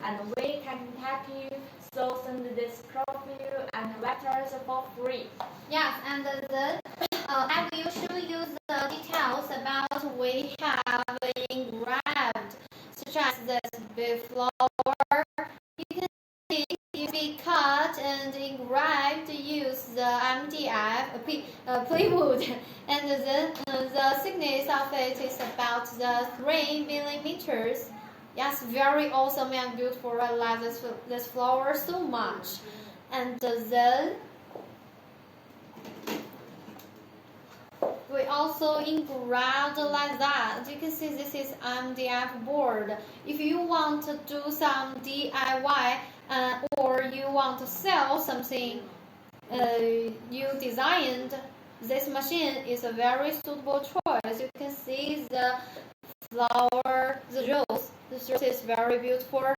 and we can help you so send this profile and letters for free. Yes, and then I will show you the details about we have engraved, such as this big flower. You can see if we cut and engraved use the MDF plywood, and then the thickness of it is about the 3 millimeters. Yes, very awesome and beautiful. I love this flower so much. And then we also engraved like that. You can see this is MDF board. If you want to do some DIY or you want to sell something you designed, this machine is a very suitable choice. You can see the flower, the rose. This rose is very beautiful.